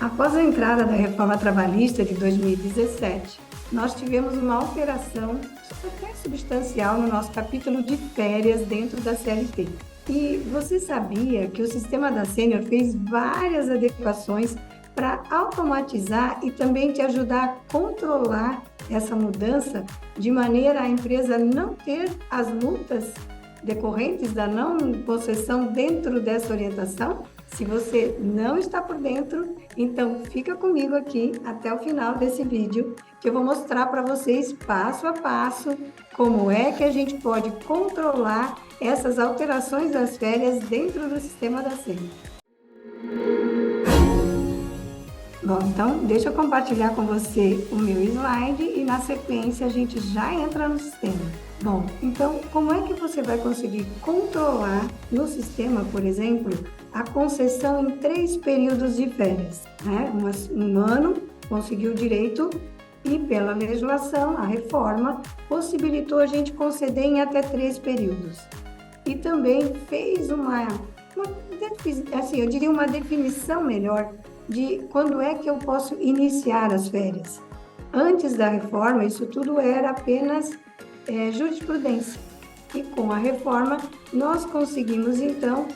Após a entrada da reforma trabalhista de 2017, nós tivemos uma alteração até substancial no nosso capítulo de férias dentro da CLT. E você sabia que o sistema da Sênior fez várias adequações para automatizar e também te ajudar a controlar essa mudança de maneira a empresa não ter as multas decorrentes da não concessão dentro dessa orientação? Se você não está por dentro, então fica comigo aqui até o final desse vídeo, que eu vou mostrar para vocês passo a passo como é que a gente pode controlar essas alterações das férias dentro do sistema da SEMI. Bom, então deixa eu compartilhar com você o meu slide e na sequência a gente já entra no sistema. Bom, então como é que você vai conseguir controlar no sistema, por exemplo, a concessão em 3 períodos de férias, né? Um ano conseguiu o direito e pela legislação, a reforma, possibilitou a gente conceder em até 3 períodos. E também fez assim, eu diria uma definição melhor de quando é que eu posso iniciar as férias. Antes da reforma, isso tudo era apenas jurisprudência. E com a reforma, nós conseguimos, então,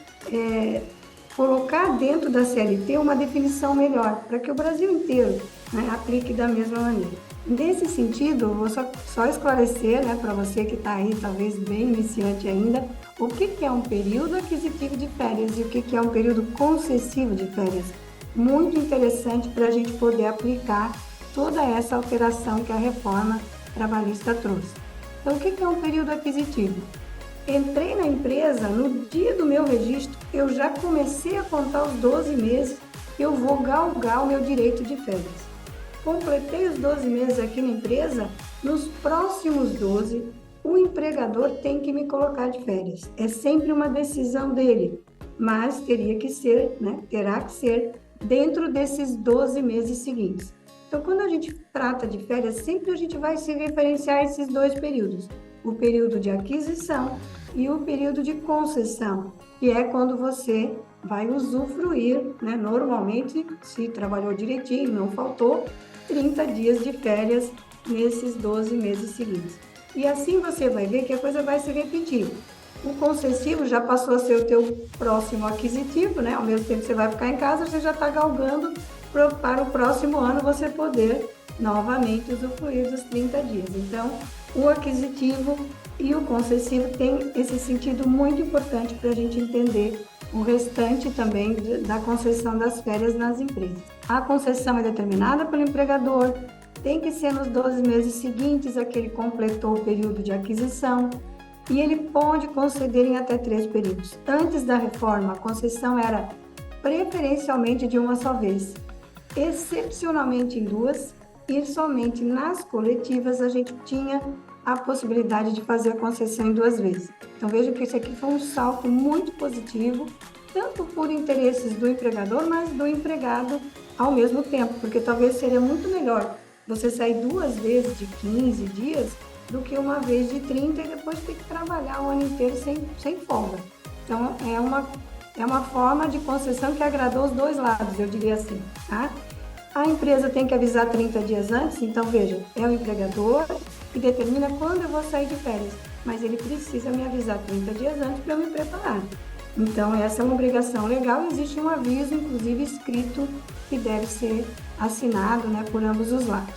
colocar dentro da CLT uma definição melhor, para que o Brasil inteiro, né, aplique da mesma maneira. Nesse sentido, vou só esclarecer, né, para você que está aí, talvez bem iniciante ainda, o que é um período aquisitivo de férias e o que é um período concessivo de férias. Muito interessante para a gente poder aplicar toda essa alteração que a reforma trabalhista trouxe. Então, o que é um período aquisitivo? Entrei na empresa, no dia do meu registro, eu já comecei a contar os 12 meses que eu vou galgar o meu direito de férias. Completei os 12 meses aqui na empresa, nos próximos 12, o empregador tem que me colocar de férias. É sempre uma decisão dele, mas terá que ser dentro desses 12 meses seguintes. Então, quando a gente trata de férias, sempre a gente vai se referenciar a esses 2 períodos, o período de aquisição e o período de concessão, que é quando você vai usufruir, né? Normalmente, se trabalhou direitinho, não faltou, 30 dias de férias nesses 12 meses seguintes. E assim você vai ver que a coisa vai se repetir. O concessivo já passou a ser o teu próximo aquisitivo, né? Ao mesmo tempo que você vai ficar em casa, você já está galgando para o próximo ano você poder novamente usufruir dos 30 dias. Então, o aquisitivo e o concessivo têm esse sentido muito importante para a gente entender o restante também da concessão das férias nas empresas. A concessão é determinada pelo empregador, tem que ser nos 12 meses seguintes a que ele completou o período de aquisição, e ele pode conceder em até 3 períodos. Antes da reforma, a concessão era preferencialmente de uma só vez, excepcionalmente em 2, e somente nas coletivas a gente tinha a possibilidade de fazer a concessão em 2 vezes. Então veja que isso aqui foi um salto muito positivo, tanto por interesses do empregador, mas do empregado ao mesmo tempo, porque talvez seria muito melhor você sair 2 vezes de 15 dias do que uma vez de 30 e depois ter que trabalhar o ano inteiro sem folga. Então, é uma forma de concessão que agradou os 2 lados, eu diria assim, tá? A empresa tem que avisar 30 dias antes, então veja, é o empregador que determina quando eu vou sair de férias, mas ele precisa me avisar 30 dias antes para eu me preparar. Então, essa é uma obrigação legal e existe um aviso, inclusive escrito, que deve ser assinado, né, por ambos os lados.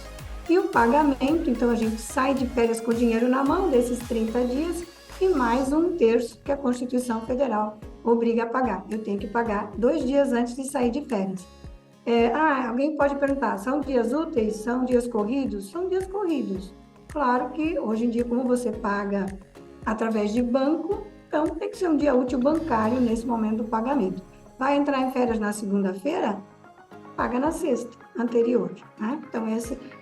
E o pagamento, então a gente sai de férias com o dinheiro na mão desses 30 dias e mais 1/3 que a Constituição Federal obriga a pagar. Eu tenho que pagar 2 dias antes de sair de férias. Alguém pode perguntar, são dias úteis? São dias corridos? São dias corridos. Claro que hoje em dia, como você paga através de banco, então tem que ser um dia útil bancário nesse momento do pagamento. Vai entrar em férias na segunda-feira? Paga na sexta anterior, né? Então,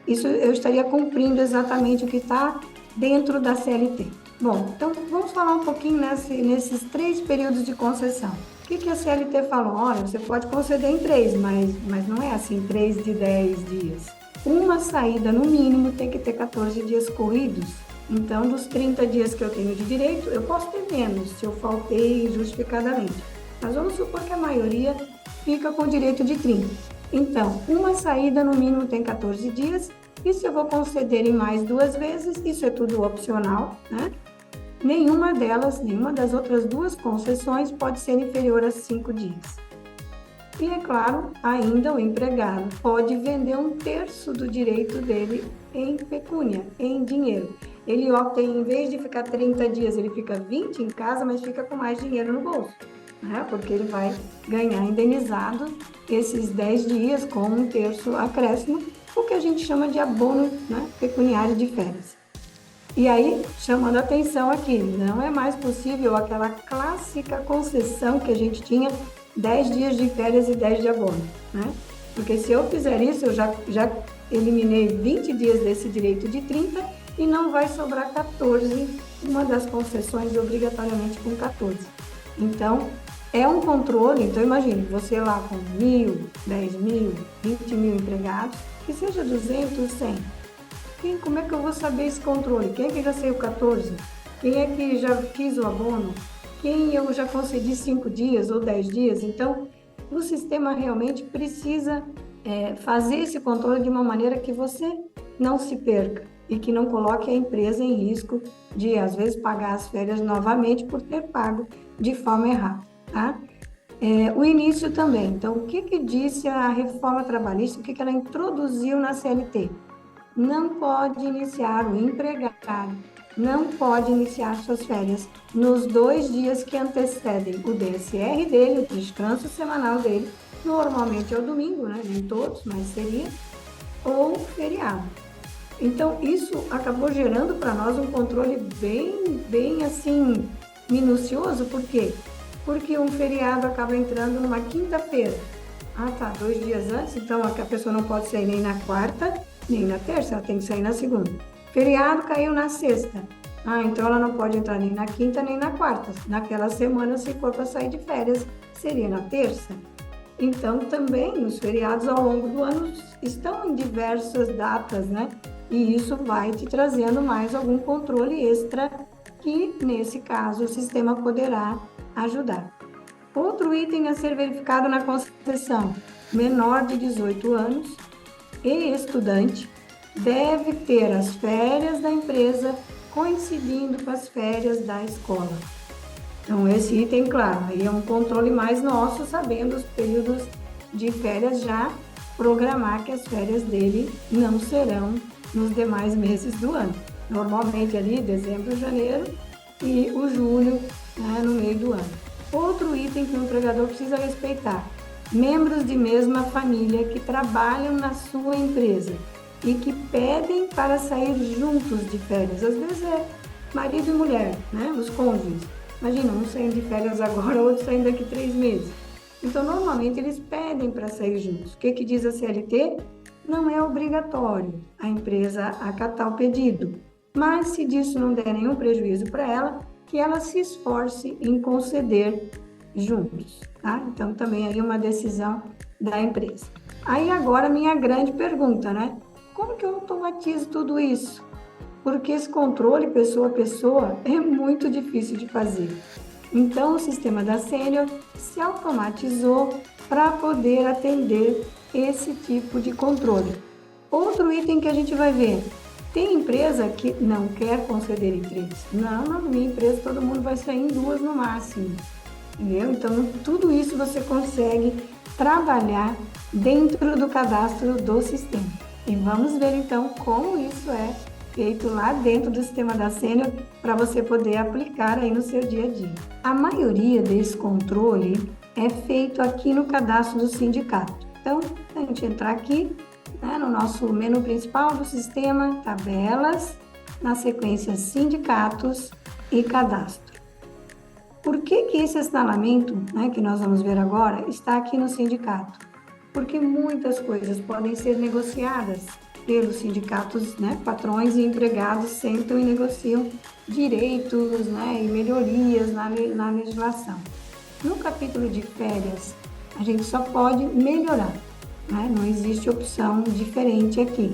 isso eu estaria cumprindo exatamente o que está dentro da CLT. Bom, então vamos falar um pouquinho nesses 3 períodos de concessão. O que a CLT falou? Olha, você pode conceder em 3, mas não é assim, 3 de 10 dias. Uma saída, no mínimo, tem que ter 14 dias corridos. Então, dos 30 dias que eu tenho de direito, eu posso ter menos, se eu faltei injustificadamente. Mas vamos supor que a maioria fica com direito de 30. Então, uma saída no mínimo tem 14 dias, e se eu vou conceder em mais 2 vezes, isso é tudo opcional, né? Nenhuma das outras 2 concessões pode ser inferior a 5 dias. E, é claro, ainda o empregado pode vender 1/3 do direito dele em pecúnia, em dinheiro. Ele opta, em vez de ficar 30 dias, ele fica 20 em casa, mas fica com mais dinheiro no bolso, né? Porque ele vai ganhar indenizado esses 10 dias com 1/3 acréscimo, o que a gente chama de abono, né, pecuniário de férias. E aí, chamando a atenção aqui, não é mais possível aquela clássica concessão que a gente tinha, 10 dias de férias e 10 de abono, né? Porque se eu fizer isso, eu já eliminei 20 dias desse direito de 30 e não vai sobrar 14, uma das concessões obrigatoriamente com 14. Então, é um controle. Então, imagine, você lá com 1.000, 10.000, 20.000 empregados, que seja 200, 100. Como é que eu vou saber esse controle? Quem é que já saiu 14? Quem é que já quis o abono? Quem eu já concedi 5 dias ou 10 dias? Então, o sistema realmente precisa fazer esse controle de uma maneira que você não se perca e que não coloque a empresa em risco de, às vezes, pagar as férias novamente por ter pago de forma errada, tá? O início também. Então, o que disse a reforma trabalhista? O que ela introduziu na CLT? Não pode iniciar, o empregado não pode iniciar suas férias nos 2 dias que antecedem o DSR dele, o descanso semanal dele, normalmente é o domingo, né? Nem todos, mas seria, ou feriado. Então, isso acabou gerando para nós um controle bem assim, minucioso. Por quê? Porque um feriado acaba entrando numa quinta-feira. Ah, tá, 2 dias antes, então a pessoa não pode sair nem na quarta, nem na terça, ela tem que sair na segunda. Feriado caiu na sexta. Ah, então ela não pode entrar nem na quinta, nem na quarta. Naquela semana, se for para sair de férias, seria na terça. Então, também, os feriados ao longo do ano estão em diversas datas, né? E isso vai te trazendo mais algum controle extra que, nesse caso, o sistema poderá ajudar. Outro item a ser verificado na concessão: menor de 18 anos e estudante deve ter as férias da empresa coincidindo com as férias da escola. Então, esse item, claro, aí é um controle mais nosso, sabendo os períodos de férias, já programar que as férias dele não serão nos demais meses do ano. Normalmente ali, dezembro, janeiro e o julho, né, no meio do ano. Outro item que o empregador precisa respeitar: membros de mesma família que trabalham na sua empresa e que pedem para sair juntos de férias. Às vezes é marido e mulher, né? Os cônjuges. Imagina, um saindo de férias agora, outro saindo daqui 3 meses. Então, normalmente, eles pedem para sair juntos. O que diz a CLT? Não é obrigatório a empresa acatar o pedido, mas se disso não der nenhum prejuízo para ela, que ela se esforce em conceder juntos, tá? Então, também aí uma decisão da empresa. Aí agora minha grande pergunta, né? Como que eu automatizo tudo isso? Porque esse controle pessoa a pessoa é muito difícil de fazer. Então, o sistema da Sênior se automatizou para poder atender esse tipo de controle. Outro item que a gente vai ver: tem empresa que não quer conceder em 3. Não, na minha empresa todo mundo vai sair em 2 no máximo. Entendeu? Então, tudo isso você consegue trabalhar dentro do cadastro do sistema. E vamos ver, então, como isso é feito lá dentro do sistema da Sênior para você poder aplicar aí no seu dia a dia. A maioria desse controle é feito aqui no cadastro do sindicato. Então, a gente entrar aqui, né, no nosso menu principal do sistema, tabelas, na sequência sindicatos e cadastro. Por que esse assinalamento, né, que nós vamos ver agora, está aqui no sindicato? Porque muitas coisas podem ser negociadas pelos sindicatos, né? Patrões e empregados sentam e negociam direitos, né, e melhorias na legislação. No capítulo de férias, a gente só pode melhorar, né? Não existe opção diferente aqui.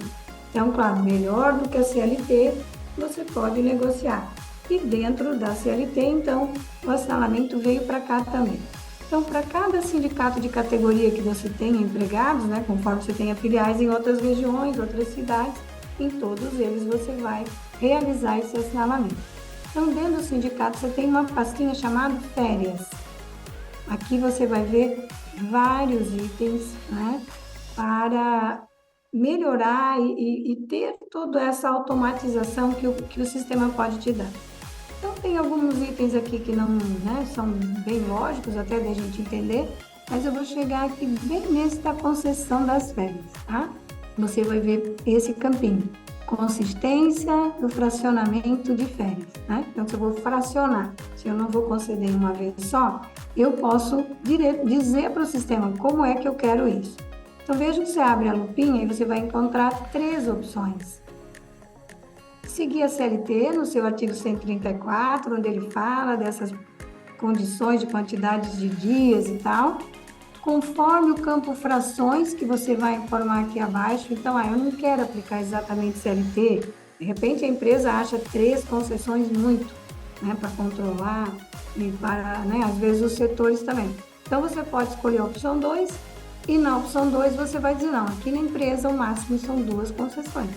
Então, claro, melhor do que a CLT, você pode negociar. E dentro da CLT, então, o assinalamento veio para cá também. Então, para cada sindicato de categoria que você tenha empregados, né, conforme você tenha filiais em outras regiões, outras cidades, em todos eles você vai realizar esse assinalamento. Então, dentro do sindicato, você tem uma pastinha chamada férias. Aqui você vai ver vários itens, né, para melhorar e ter toda essa automatização que o sistema pode te dar. Então, tem alguns itens aqui que não, né, são bem lógicos até da gente entender, mas eu vou chegar aqui bem nesse da concessão das férias, tá? Você vai ver esse campinho, consistência do fracionamento de férias, né? Então, se eu vou fracionar, se eu não vou conceder uma vez só, eu posso dizer para o sistema como é que eu quero isso. Então, veja que você abre a lupinha e você vai encontrar 3 opções. Seguir a CLT no seu artigo 134, onde ele fala dessas condições de quantidades de dias e tal, conforme o campo frações que você vai informar aqui abaixo. Então, eu não quero aplicar exatamente CLT, de repente a empresa acha 3 concessões muito, né, para controlar e para, né, às vezes os setores também. Então, você pode escolher a opção 2 e na opção 2 você vai dizer, não, aqui na empresa o máximo são 2 concessões.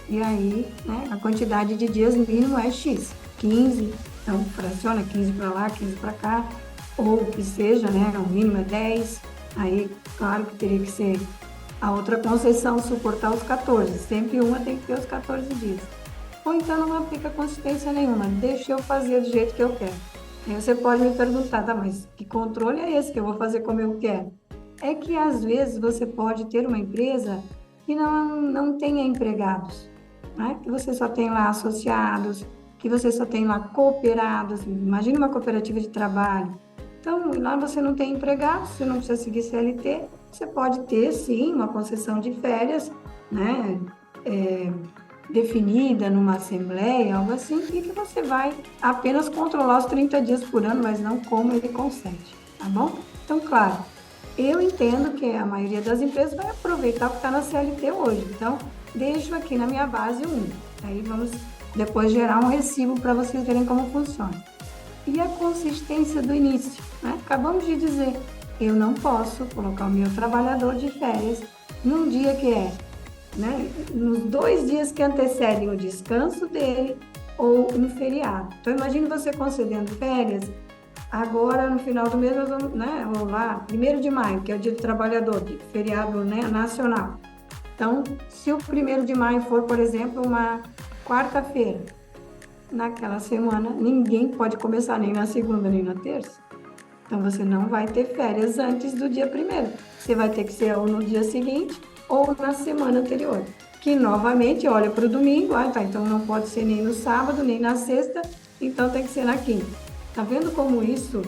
E aí, né, a quantidade de dias mínimo é X, 15, então fraciona 15 para lá, 15 para cá, ou o que seja, né, o mínimo é 10, aí claro que teria que ser a outra concessão suportar os 14, sempre uma tem que ter os 14 dias. Ou então não aplica consistência nenhuma, deixa eu fazer do jeito que eu quero. Aí você pode me perguntar, tá, mas que controle é esse que eu vou fazer como eu quero? É que às vezes você pode ter uma empresa que não tenha empregados, né? Que você só tem lá associados, que você só tem lá cooperados. Imagina uma cooperativa de trabalho. Então, lá você não tem empregados, você não precisa seguir CLT, você pode ter, sim, uma concessão de férias, né? Definida numa assembleia, algo assim, e que você vai apenas controlar os 30 dias por ano, mas não como ele concede, tá bom? Então, claro, eu entendo que a maioria das empresas vai aproveitar o que está na CLT hoje. Então, deixo aqui na minha base 1. Aí vamos depois gerar um recibo para vocês verem como funciona. E a consistência do início, né? Acabamos de dizer, eu não posso colocar o meu trabalhador de férias num dia que é, né, nos 2 dias que antecedem o descanso dele ou um feriado. Então, imagine você concedendo férias. Agora, no final do mês, nós vamos, né, ou lá, 1º de maio, que é o Dia do Trabalhador, feriado, né, nacional. Então, se o 1º de maio for, por exemplo, uma quarta-feira, naquela semana, ninguém pode começar nem na segunda, nem na terça. Então, você não vai ter férias antes do dia 1º. Você vai ter que ser ou no dia seguinte ou na semana anterior. Que, novamente, olha para o domingo, tá, então não pode ser nem no sábado, nem na sexta, então tem que ser na quinta. Tá vendo como isso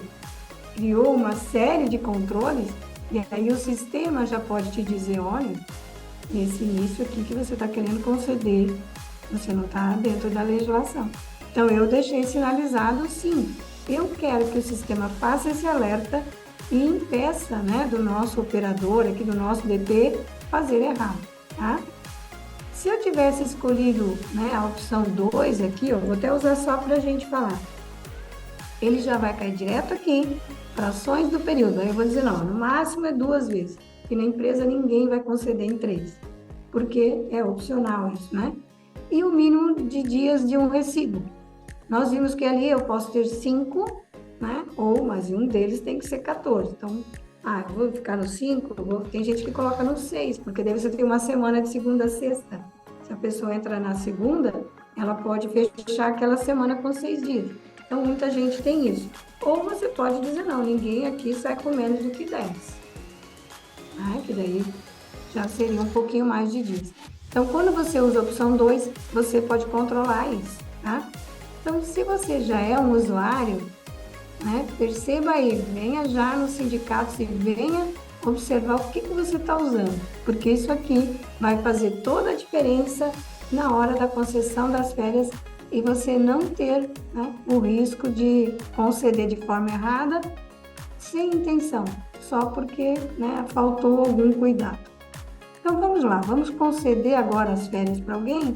criou uma série de controles? E aí o sistema já pode te dizer, olha, nesse início aqui que você está querendo conceder, você não está dentro da legislação. Então, eu deixei sinalizado, sim, eu quero que o sistema faça esse alerta e impeça, né, do nosso operador, aqui do nosso DP, fazer errado, tá? Se eu tivesse escolhido, né, a opção 2 aqui, ó, vou até usar só para a gente falar, ele já vai cair direto aqui, frações do período. Aí eu vou dizer, não, no máximo é 2 vezes, que na empresa ninguém vai conceder em 3, porque é opcional isso, né? E o mínimo de dias de um recibo. Nós vimos que ali eu posso ter 5, né? Mas um deles tem que ser 14. Então, eu vou ficar no 5, tem gente que coloca no 6, porque daí você tem uma semana de segunda a sexta. Se a pessoa entra na segunda, ela pode fechar aquela semana com 6 dias. Então, muita gente tem isso. Ou você pode dizer, não, ninguém aqui sai com menos do que 10. Que daí já seria um pouquinho mais de dias. Então, quando você usa a opção 2, você pode controlar isso, tá? Então, se você já é um usuário, né, perceba aí, venha já no sindicato e venha observar o que você está usando, porque isso aqui vai fazer toda a diferença na hora da concessão das férias e você não ter, né, o risco de conceder de forma errada, sem intenção, só porque, né, faltou algum cuidado. Então, vamos lá, vamos conceder agora as férias para alguém,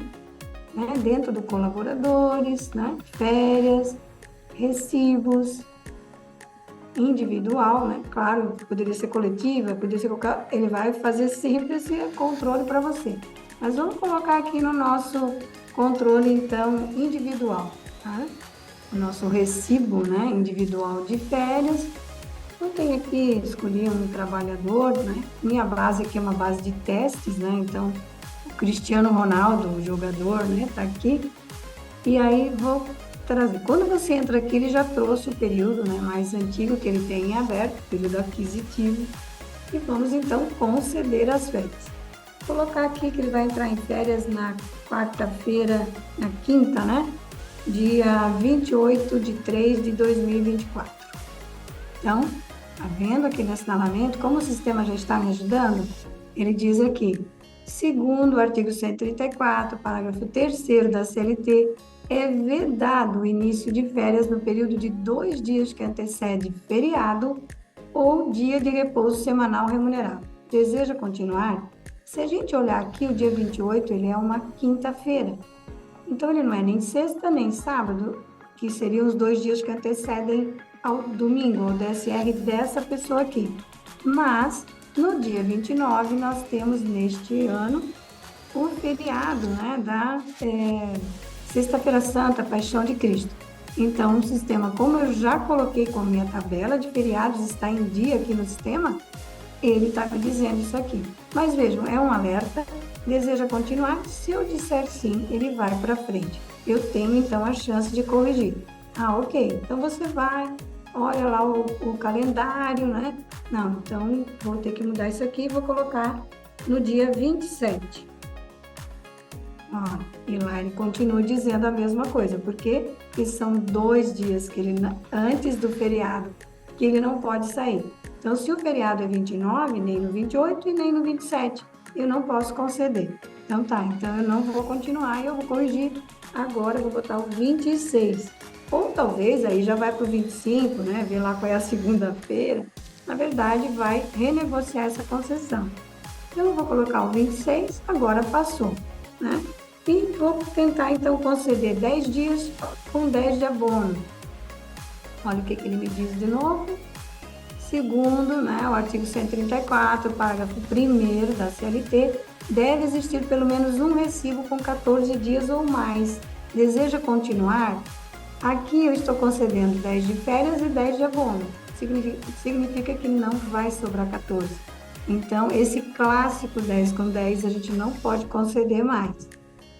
né, dentro do colaboradores, né, férias, recibos, individual, né? Claro, poderia ser coletiva, poderia ser qualquer... Ele vai fazer sempre esse controle para você. Mas vamos colocar aqui no nosso controle, então, individual, tá? O nosso recibo, né, individual de férias. Eu tenho aqui, escolhi um trabalhador, né? Minha base aqui é uma base de testes, né? Então, o Cristiano Ronaldo, o jogador, né, tá aqui. E aí, vou trazer. Quando você entra aqui, ele já trouxe o período, né, mais antigo que ele tem em aberto, período aquisitivo. E vamos, então, conceder as férias. Vou colocar aqui que ele vai entrar em férias na quarta-feira, na quinta, né? Dia 28/3/2024. Então, tá vendo aqui no assinalamento como o sistema já está me ajudando? Ele diz aqui, segundo o artigo 134, parágrafo 3º da CLT, é vedado o início de férias no período de 2 dias que antecede feriado ou dia de repouso semanal remunerado. Deseja continuar? Se a gente olhar aqui, o dia 28, ele é uma quinta-feira. Então, ele não é nem sexta, nem sábado, que seriam os 2 dias que antecedem ao domingo, ao DSR dessa pessoa aqui. Mas, no dia 29, nós temos, neste ano, o feriado, né, da Sexta-feira Santa, Paixão de Cristo. Então, o sistema, como eu já coloquei com a minha tabela de feriados, está em dia aqui no sistema, ele está me dizendo isso aqui. Mas vejam, é um alerta, deseja continuar? Se eu disser sim, ele vai para frente. Eu tenho, então, a chance de corrigir. Ah, ok. Então, você vai, olha lá o calendário, né? Não, então, vou ter que mudar isso aqui e vou colocar no dia 27. Ó, e lá ele continua dizendo a mesma coisa, porque são 2 dias que ele, antes do feriado, que ele não pode sair. Então, se o feriado é 29, nem no 28 e nem no 27, eu não posso conceder. Então, tá, então eu não vou continuar, eu vou corrigir agora, eu vou botar o 26. Ou talvez aí já vai para o 25, né? Ver lá qual é a segunda-feira. Na verdade, vai renegociar essa concessão. Então, eu vou colocar o 26, agora passou, né? E vou tentar, então, conceder 10 dias com 10 de abono. Olha o que ele me diz de novo. Segundo, né, o artigo 134, parágrafo 1º da CLT, deve existir pelo menos um recibo com 14 dias ou mais. Deseja continuar? Aqui eu estou concedendo 10 de férias e 10 de abono. Significa que não vai sobrar 14. Então, esse clássico 10 com 10 a gente não pode conceder mais.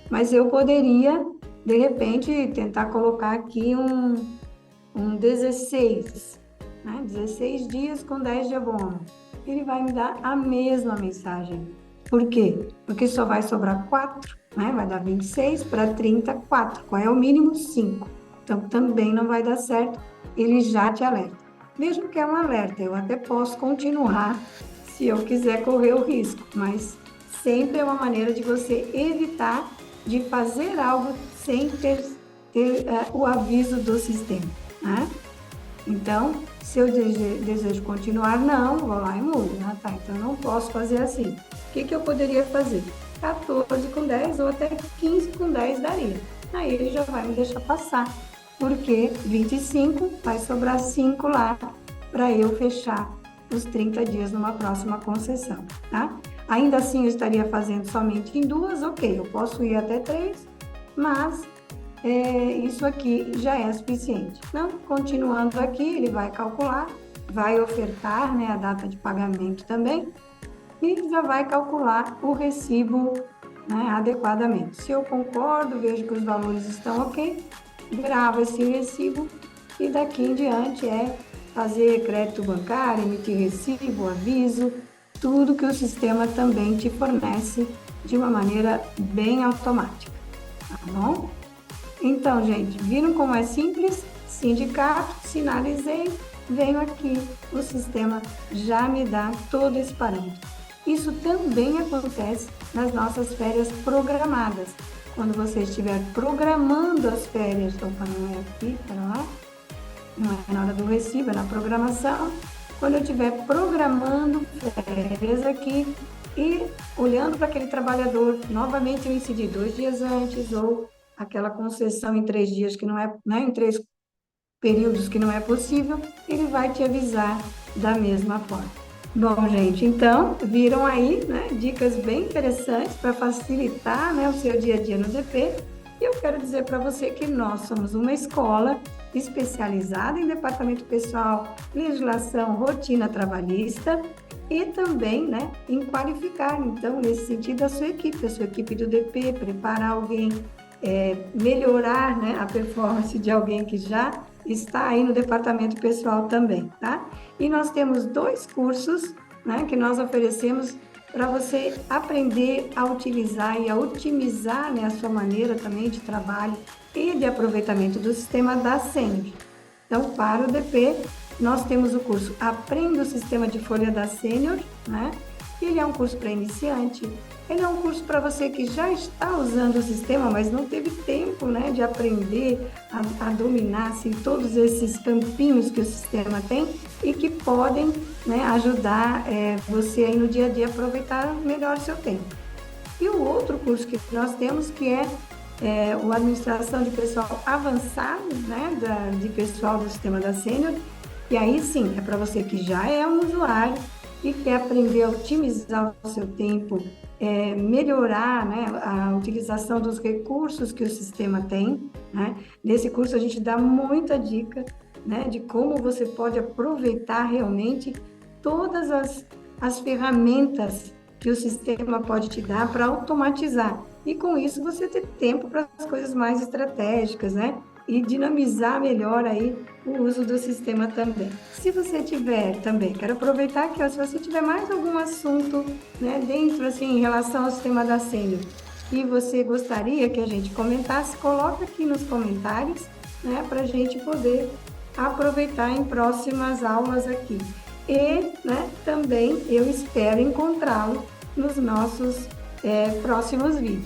Mas eu poderia, de repente, tentar colocar aqui um 16, né? 16 dias com 10 de abono. Ele vai me dar a mesma mensagem. Por quê? Porque só vai sobrar 4, né? Vai dar 26 para 30, 4. Qual é o mínimo? 5. Então, também não vai dar certo. Ele já te alerta. Mesmo que é um alerta, eu até posso continuar se eu quiser correr o risco, mas sempre é uma maneira de você evitar de fazer algo sem ter o aviso do sistema, né? Então, se eu desejo continuar, não, vou lá e mudo, né? Tá, então eu não posso fazer assim. O que eu poderia fazer? 14 com 10 ou até 15 com 10 daria. Aí ele já vai me deixar passar, porque 25 vai sobrar 5 lá para eu fechar os 30 dias numa próxima concessão, tá? Ainda assim, eu estaria fazendo somente em 2, ok, eu posso ir até 3, mas isso aqui já é suficiente. Então, continuando aqui, ele vai calcular, vai ofertar, né, a data de pagamento também, e já vai calcular o recibo, né, adequadamente. Se eu concordo, vejo que os valores estão ok, grava esse recibo e daqui em diante é fazer crédito bancário, emitir recibo, aviso, tudo que o sistema também te fornece de uma maneira bem automática, tá bom? Então, gente, viram como é simples? Sindicato, sinalizei, venho aqui, o sistema já me dá todo esse parâmetro. Isso também acontece nas nossas férias programadas. Quando você estiver programando as férias, opa, não é aqui, para lá, não é na hora do recibo, é na programação. Quando eu estiver programando férias aqui e olhando para aquele trabalhador, novamente eu incidir 2 dias antes ou aquela concessão em 3 dias, que não é, né, em 3 períodos que não é possível, ele vai te avisar da mesma forma. Bom, gente, então, viram aí, né, dicas bem interessantes para facilitar, né, o seu dia a dia no DP. E eu quero dizer para você que nós somos uma escola especializada em departamento pessoal, legislação, rotina trabalhista e também, né, em qualificar, então, nesse sentido, a sua equipe do DP, preparar alguém, melhorar, né, a performance de alguém que já está aí no departamento pessoal também, tá? E nós temos 2 cursos, né, que nós oferecemos para você aprender a utilizar e a otimizar, né, a sua maneira também de trabalho e de aproveitamento do sistema da Sênior. Então, para o DP, nós temos o curso Aprenda o Sistema de Folha da Sênior, né? Ele é um curso para iniciante, ele é um curso para você que já está usando o sistema, mas não teve tempo, né, de aprender a dominar assim, todos esses campinhos que o sistema tem e que podem, né, ajudar você aí no dia a dia a aproveitar melhor o seu tempo. E o outro curso que nós temos, que é o Administração de Pessoal Avançado, né, de pessoal do sistema da Sênior, e aí sim, é para você que já é um usuário e quer aprender a otimizar o seu tempo, melhorar, né, a utilização dos recursos que o sistema tem, né? Nesse curso a gente dá muita dica, né, de como você pode aproveitar realmente todas as ferramentas que o sistema pode te dar para automatizar. E com isso você ter tempo para as coisas mais estratégicas, né? E dinamizar melhor aí o uso do sistema também. Se você tiver também, quero aproveitar aqui, ó, se você tiver mais algum assunto, né, dentro, assim, em relação ao sistema da Sênior, que você gostaria que a gente comentasse, coloca aqui nos comentários, né, para a gente poder aproveitar em próximas aulas aqui. E, né, também eu espero encontrá-lo nos nossos próximos vídeos.